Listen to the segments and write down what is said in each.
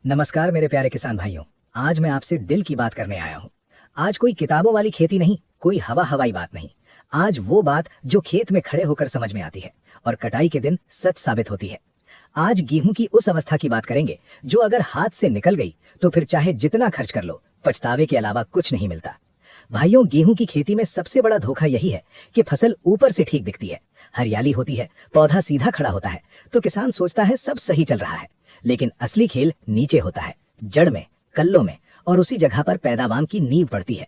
नमस्कार मेरे प्यारे किसान भाइयों। आज मैं आपसे दिल की बात करने आया हूँ। आज कोई किताबों वाली खेती नहीं, कोई हवा हवाई बात नहीं। आज वो बात जो खेत में खड़े होकर समझ में आती है और कटाई के दिन सच साबित होती है। आज गेहूं की उस अवस्था की बात करेंगे जो अगर हाथ से निकल गई तो फिर चाहे जितना खर्च कर लो, पछतावे के अलावा कुछ नहीं मिलता। भाइयों, गेहूं की खेती में सबसे बड़ा धोखा यही है कि फसल ऊपर से ठीक दिखती है, हरियाली होती है, पौधा सीधा खड़ा होता है तो किसान सोचता है सब सही चल रहा है। लेकिन असली खेल नीचे होता है, जड़ में, कल्लों में, और उसी जगह पर पैदावार की नींव पड़ती है।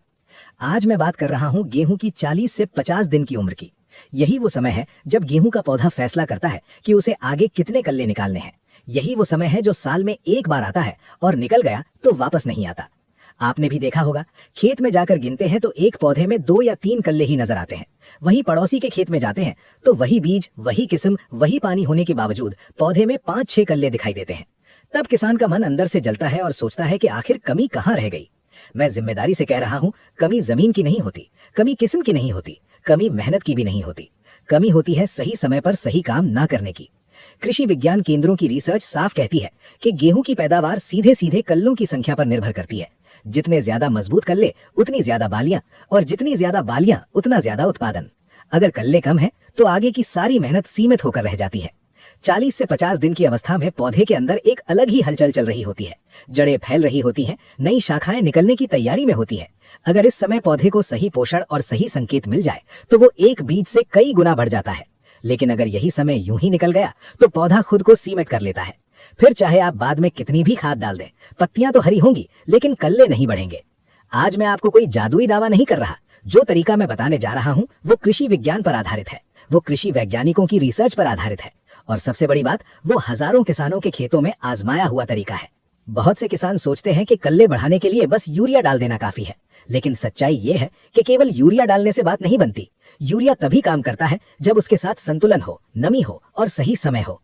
आज मैं बात कर रहा हूं गेहूं की 40 से 50 दिन की उम्र की। यही वो समय है जब गेहूं का पौधा फैसला करता है कि उसे आगे कितने कल्ले निकालने हैं। यही वो समय है जो साल में एक बार आता है और निकल गया तो वापस नहीं आता। आपने भी देखा होगा, खेत में जाकर गिनते हैं तो एक पौधे में 2 या 3 कल्ले ही नजर आते हैं। वहीं पड़ोसी के खेत में जाते हैं तो वही बीज, वही किस्म, वही पानी होने के बावजूद पौधे में 5-6 कल्ले दिखाई देते हैं। तब किसान का मन अंदर से जलता है और सोचता है कि आखिर कमी कहाँ रह गई। मैं जिम्मेदारी से कह रहा हूँ, कमी जमीन की नहीं होती, कमी किस्म की नहीं होती, कमी मेहनत की भी नहीं होती। कमी होती है सही समय पर सही काम ना करने की। कृषि विज्ञान केंद्रों की रिसर्च साफ कहती है कि गेहूं की पैदावार सीधे सीधे कल्लों की संख्या पर निर्भर करती है। जितने ज्यादा मजबूत कल्ले उतनी ज्यादा बालियां, और जितनी ज्यादा बालियां उतना ज्यादा उत्पादन। अगर कल्ले कम है तो आगे की सारी मेहनत सीमित होकर रह जाती है। 40 से 50 दिन की अवस्था में पौधे के अंदर एक अलग ही हलचल चल रही होती है। जड़ें फैल रही होती हैं, नई शाखाएं निकलने की तैयारी में होती है। अगर इस समय पौधे को सही पोषण और सही संकेत मिल जाए तो वो एक बीज से कई गुना बढ़ जाता है। लेकिन अगर यही समय यूं ही निकल गया तो पौधा खुद को सीमित कर लेता है। फिर चाहे आप बाद में कितनी भी खाद डाल दें, पत्तियां तो हरी होंगी लेकिन कल्ले नहीं बढ़ेंगे। आज मैं आपको कोई जादुई दावा नहीं कर रहा। जो तरीका मैं बताने जा रहा हूँ वो कृषि विज्ञान पर आधारित है, वो कृषि वैज्ञानिकों की रिसर्च पर आधारित है, और सबसे बड़ी बात, वो हजारों किसानों के खेतों में आजमाया हुआ तरीका है। बहुत से किसान सोचते हैं कि कल्ले बढ़ाने के लिए बस यूरिया डाल देना काफी है, लेकिन सच्चाई ये है कि केवल यूरिया डालने से बात नहीं बनती। यूरिया तभी काम करता है जब उसके साथ संतुलन हो, नमी हो और सही समय हो।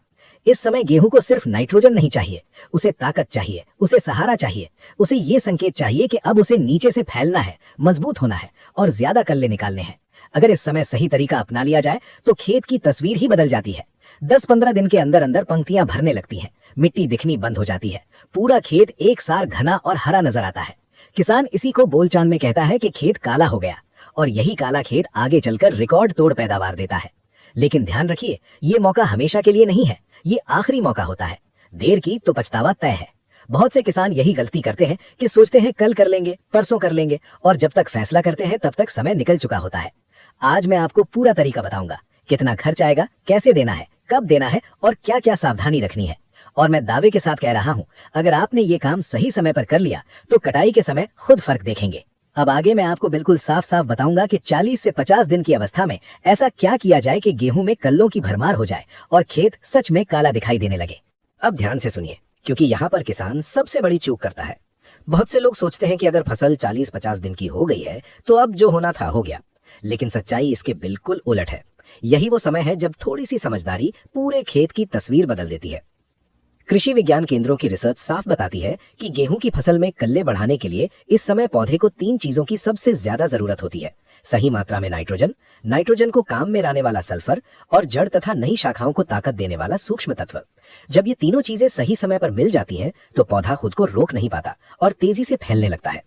इस समय गेहूं को सिर्फ नाइट्रोजन नहीं चाहिए, उसे ताकत चाहिए, उसे सहारा चाहिए, उसे ये संकेत चाहिए कि अब उसे नीचे से फैलना है, मजबूत होना है और ज्यादा कल्ले निकालने हैं। अगर इस समय सही तरीका अपना लिया जाए तो खेत की तस्वीर ही बदल जाती है। 10-15 दिन के अंदर अंदर पंक्तियां भरने लगती हैं, मिट्टी दिखनी बंद हो जाती है, पूरा खेत एक सार घना और हरा नजर आता है। किसान इसी को बोलचाल में कहता है कि खेत काला हो गया, और यही काला खेत आगे चलकर रिकॉर्ड तोड़ पैदावार देता है। लेकिन ध्यान रखिए, ये मौका हमेशा के लिए नहीं है, ये आखिरी मौका होता है। देर की तो पछतावा तय है। बहुत से किसान यही गलती करते हैं कि सोचते हैं कल कर लेंगे, परसों कर लेंगे, और जब तक फैसला करते हैं तब तक समय निकल चुका होता है। आज मैं आपको पूरा तरीका बताऊंगा, कितना खर्च आएगा, कैसे देना है, कब देना है और क्या क्या सावधानी रखनी है। और मैं दावे के साथ कह रहा हूं, अगर आपने ये काम सही समय पर कर लिया तो कटाई के समय खुद फर्क देखेंगे। अब आगे मैं आपको बिल्कुल साफ साफ बताऊंगा कि 40 से 50 दिन की अवस्था में ऐसा क्या किया जाए कि गेहूं में कल्लों की भरमार हो जाए और खेत सच में काला दिखाई देने लगे। अब ध्यान से सुनिए, क्योंकि यहाँ पर किसान सबसे बड़ी चूक करता है। बहुत से लोग सोचते हैं कि अगर फसल 40-50 दिन की हो गई है तो अब जो होना था हो गया, लेकिन सच्चाई इसके बिल्कुल उलट है। यही वो समय है जब थोड़ी सी समझदारी पूरे खेत की तस्वीर बदल देती है। कृषि विज्ञान केंद्रों की रिसर्च साफ बताती है कि गेहूं की फसल में कल्ले बढ़ाने के लिए इस समय पौधे को 3 चीजों की सबसे ज्यादा जरूरत होती है। सही मात्रा में नाइट्रोजन, नाइट्रोजन को काम में लाने वाला सल्फर, और जड़ तथा नई शाखाओं को ताकत देने वाला सूक्ष्म तत्व। जब ये तीनों चीजें सही समय पर मिल जाती हैं तो पौधा खुद को रोक नहीं पाता और तेजी से फैलने लगता है।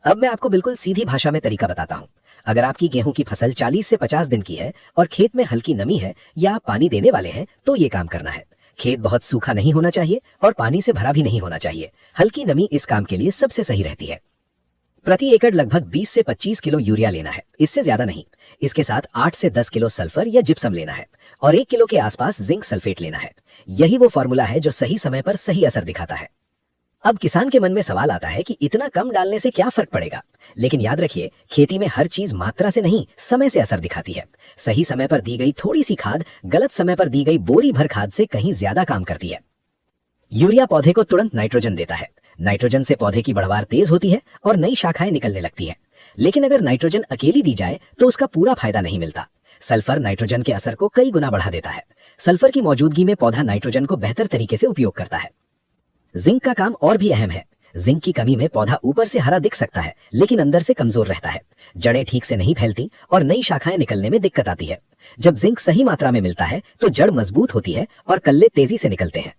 अब मैं आपको बिल्कुल सीधी भाषा में तरीका बताता हूँ। अगर आपकी गेहूं की फसल 40 से 50 दिन की है और खेत में हल्की नमी है या आप पानी देने वाले हैं तो ये काम करना है। खेत बहुत सूखा नहीं होना चाहिए और पानी से भरा भी नहीं होना चाहिए। हल्की नमी इस काम के लिए सबसे सही रहती है। प्रति एकड़ लगभग 20 से 25 किलो यूरिया लेना है, इससे ज्यादा नहीं। इसके साथ 8 से 10 किलो सल्फर या जिप्सम लेना है और 1 किलो के आसपास जिंक सल्फेट लेना है। यही वो फॉर्मूला है जो सही समय पर सही असर दिखाता है। अब किसान के मन में सवाल आता है कि इतना कम डालने से क्या फर्क पड़ेगा, लेकिन याद रखिए, खेती में हर चीज मात्रा से नहीं, समय से असर दिखाती है। सही समय पर दी गई थोड़ी सी खाद गलत समय पर दी गई बोरी भर खाद से कहीं ज्यादा काम करती है। यूरिया पौधे को तुरंत नाइट्रोजन देता है। नाइट्रोजन से पौधे की बढ़वार तेज होती है और नई शाखाएं निकलने लगती हैं। लेकिन अगर नाइट्रोजन अकेली दी जाए तो उसका पूरा फायदा नहीं मिलता। सल्फर नाइट्रोजन के असर को कई गुना बढ़ा देता है। सल्फर की मौजूदगी में पौधा नाइट्रोजन को बेहतर तरीके से उपयोग करता है। जिंक का काम और भी अहम है। जिंक की कमी में पौधा ऊपर से हरा दिख सकता है लेकिन अंदर से कमजोर रहता है। जड़ें ठीक से नहीं फैलती और नई शाखाएं निकलने में दिक्कत आती है। जब जिंक सही मात्रा में मिलता है तो जड़ मजबूत होती है और कल्ले तेजी से निकलते हैं।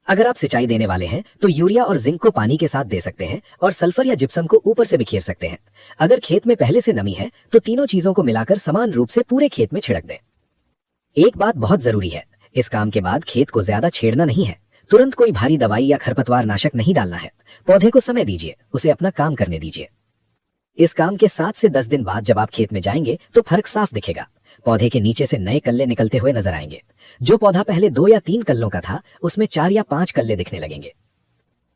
अगर आप सिंचाई देने वाले हैं तो यूरिया और जिंक को पानी के साथ दे सकते हैं और सल्फर या जिप्सम को ऊपर से बिखेर सकते हैं। अगर खेत में पहले से नमी है तो तीनों चीजों को मिलाकर समान रूप से पूरे खेत में छिड़क दें। एक बात बहुत जरूरी है, इस काम के बाद खेत को ज्यादा छेड़ना नहीं है। तुरंत कोई भारी दवाई या खरपतवार नाशक नहीं डालना है। पौधे को समय दीजिए, उसे अपना काम करने दीजिए। इस काम के 7 से 10 दिन बाद जब आप खेत में जाएंगे तो फर्क साफ दिखेगा। पौधे के नीचे से नए कल्ले निकलते हुए नजर आएंगे। जो पौधा पहले 2 या 3 कल्लों का था उसमें 4 या 5 कल्ले दिखने लगेंगे।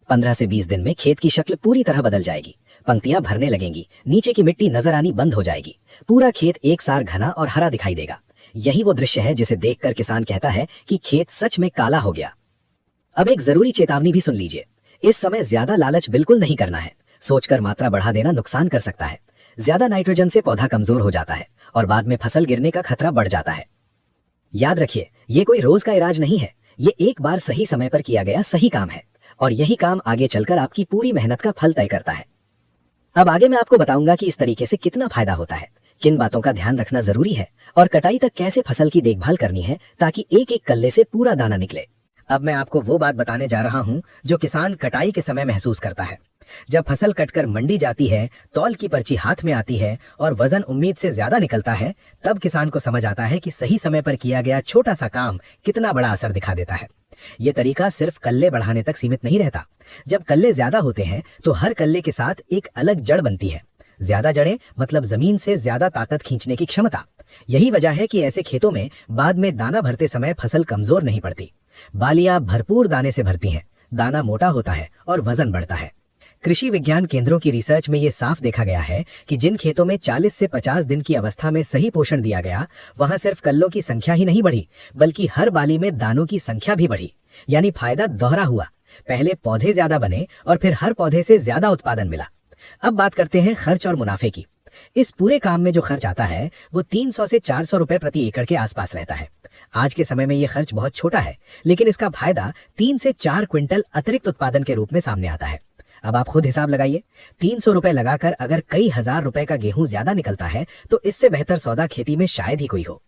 15 से 20 दिन में खेत की शक्ल पूरी तरह बदल जाएगी। पंक्तियां भरने लगेंगी, नीचे की मिट्टी नजर आनी बंद हो जाएगी। पूरा खेत एक सार घना और हरा दिखाई देगा। यही वो दृश्य है जिसे देखकर किसान कहता है कि खेत सच में काला हो गया। अब एक जरूरी चेतावनी भी सुन लीजिए। इस समय ज्यादा लालच बिल्कुल नहीं करना है। सोचकर मात्रा बढ़ा देना नुकसान कर सकता है। ज्यादा नाइट्रोजन से पौधा कमजोर हो जाता है और बाद में फसल गिरने का खतरा बढ़ जाता है। याद रखिए, ये कोई रोज का इलाज नहीं है। ये एक बार सही समय पर किया गया सही काम है और यही काम आगे चलकर आपकी पूरी मेहनत का फल तय करता है। अब आगे मैं आपको बताऊंगा कि इस तरीके से कितना फायदा होता है, किन बातों का ध्यान रखना जरूरी है और कटाई तक कैसे फसल की देखभाल करनी है ताकि एक एक कल्ले से पूरा दाना निकले। अब मैं आपको वो बात बताने जा रहा हूँ जो किसान कटाई के समय महसूस करता है। जब फसल कटकर मंडी जाती है, तौल की पर्ची हाथ में आती है और वजन उम्मीद से ज्यादा निकलता है, तब किसान को समझ आता है कि सही समय पर किया गया छोटा सा काम कितना बड़ा असर दिखा देता है। ये तरीका सिर्फ कल्ले बढ़ाने तक सीमित नहीं रहता। जब कल्ले ज्यादा होते हैं तो हर कल्ले के साथ एक अलग जड़ बनती है। ज्यादा जड़ें मतलब जमीन से ज्यादा ताकत खींचने की क्षमता। यही वजह है कि ऐसे खेतों में बाद में दाना भरते समय फसल कमजोर नहीं पड़ती। बालियां भरपूर दाने से भरती हैं, दाना मोटा होता है और वजन बढ़ता है। कृषि विज्ञान केंद्रों की रिसर्च में ये साफ देखा गया है कि जिन खेतों में 40 से 50 दिन की अवस्था में सही पोषण दिया गया, वहां सिर्फ कल्लों की संख्या ही नहीं बढ़ी बल्कि हर बाली में दानों की संख्या भी बढ़ी। यानी फायदा दोहरा हुआ। पहले पौधे ज्यादा बने और फिर हर पौधे से ज्यादा उत्पादन मिला। अब बात करते हैं खर्च और मुनाफे की। इस पूरे काम में जो खर्च आता है वो 300 से 400 रुपए प्रति एकड़ के आसपास रहता है। आज के समय में ये खर्च बहुत छोटा है, लेकिन इसका फायदा 3 से 4 क्विंटल अतिरिक्त उत्पादन के रूप में सामने आता है। अब आप खुद हिसाब लगाइए, 300 रुपए लगाकर अगर कई हजार रुपए का गेहूं ज्यादा निकलता है तो इससे बेहतर सौदा खेती में शायद ही कोई हो।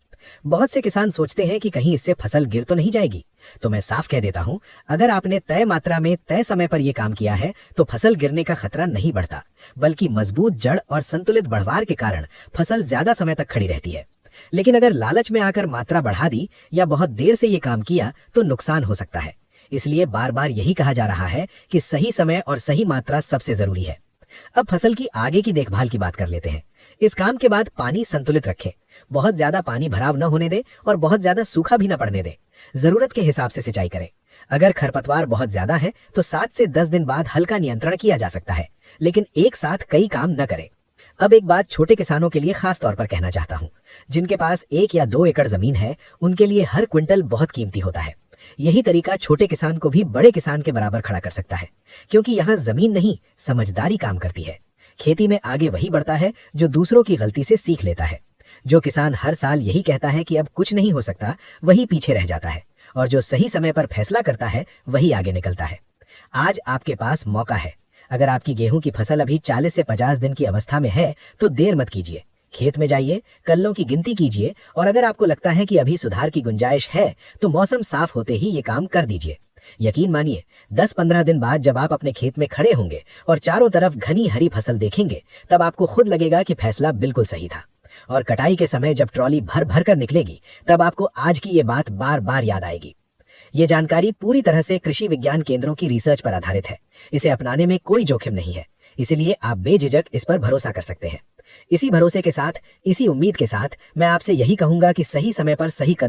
बहुत से किसान सोचते हैं कि कहीं इससे फसल गिर तो नहीं जाएगी। तो मैं साफ कह देता हूं, अगर आपने तय मात्रा में तय समय पर यह काम किया है तो फसल गिरने का खतरा नहीं बढ़ता, बल्कि मजबूत जड़ और संतुलित बढ़वार के कारण फसल ज्यादा समय तक खड़ी रहती है। लेकिन अगर लालच में आकर मात्रा बढ़ा दी या बहुत देर से ये काम किया तो नुकसान हो सकता है। इसलिए बार बार यही कहा जा रहा है कि सही समय और सही मात्रा सबसे जरूरी है। अब फसल की आगे की देखभाल की बात कर लेते हैं। इस काम के बाद पानी संतुलित रखें। बहुत ज्यादा पानी भराव न होने दे और बहुत ज्यादा सूखा भी न पड़ने दे। जरूरत के हिसाब से सिंचाई करें। अगर खरपतवार बहुत ज्यादा है तो 7 से 10 दिन बाद हल्का नियंत्रण किया जा सकता है, लेकिन एक साथ कई काम न करें। अब एक बात छोटे किसानों के लिए खास तौर पर कहना चाहता हूँ। जिनके पास 1 या 2 एकड़ जमीन है, उनके लिए हर क्विंटल बहुत कीमती होता है। यही तरीका छोटे किसान को भी बड़े किसान के बराबर खड़ा कर सकता है, क्योंकि यहाँ जमीन नहीं समझदारी काम करती है। खेती में आगे वही बढ़ता है जो दूसरों की गलती से सीख लेता है। जो किसान हर साल यही कहता है कि अब कुछ नहीं हो सकता, वही पीछे रह जाता है, और जो सही समय पर फैसला करता है वही आगे निकलता है। आज आपके पास मौका है। अगर आपकी गेहूं की फसल अभी 40 से 50 दिन की अवस्था में है तो देर मत कीजिए। खेत में जाइए, कल्लों की गिनती कीजिए, और अगर आपको लगता है कि अभी सुधार की गुंजाइश है तो मौसम साफ होते ही ये काम कर दीजिए। यकीन मानिए, 10-15 दिन बाद जब आप अपने खेत में खड़े होंगे और चारों तरफ घनी हरी फसल देखेंगे, तब आपको खुद लगेगा कि फैसला बिल्कुल सही था। और कटाई के समय जब ट्रॉली भर भर कर निकलेगी, तब आपको आज की ये बात बार बार याद आएगी। ये जानकारी पूरी तरह से कृषि विज्ञान केंद्रों की रिसर्च पर आधारित है। इसे अपनाने में कोई जोखिम नहीं है, इसलिए आप बेझिझक इस पर भरोसा कर सकते हैं। इसी भरोसे के साथ, इसी उम्मीद के साथ मैं आपसे यही कहूंगा कि सही समय पर सही